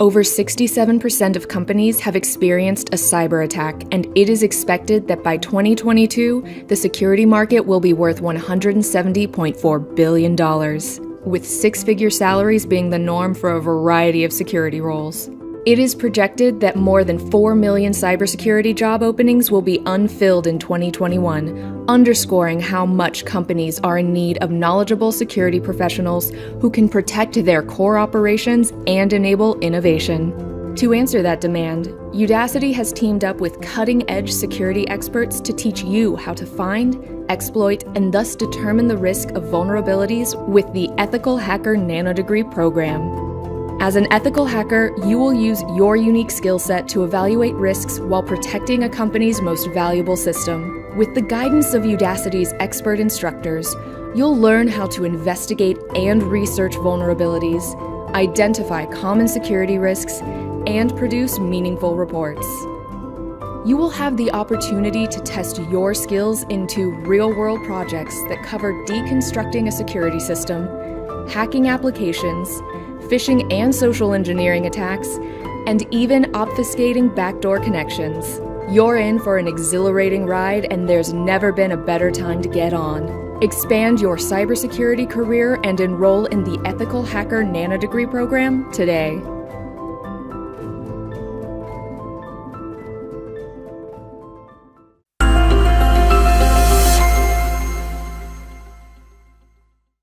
Over 67% of companies have experienced a cyber attack, and it is expected that by 2022, the security market will be worth $170.4 billion, with six-figure salaries being the norm for a variety of security roles. It is projected that more than 4 million cybersecurity job openings will be unfilled in 2021, underscoring how much companies are in need of knowledgeable security professionals who can protect their core operations and enable innovation. To answer that demand, Udacity has teamed up with cutting-edge security experts to teach you how to find, exploit, and thus determine the risk of vulnerabilities with the Ethical Hacker Nanodegree program. As an ethical hacker, you will use your unique skill set to evaluate risks while protecting a company's most valuable system. With the guidance of Udacity's expert instructors, you'll learn how to investigate and research vulnerabilities, identify common security risks, and produce meaningful reports. You will have the opportunity to test your skills into real-world projects that cover deconstructing a security system, hacking applications, phishing and social engineering attacks, and even obfuscating backdoor connections. You're in for an exhilarating ride, and there's never been a better time to get on. Expand your cybersecurity career and enroll in the Ethical Hacker Nanodegree program today.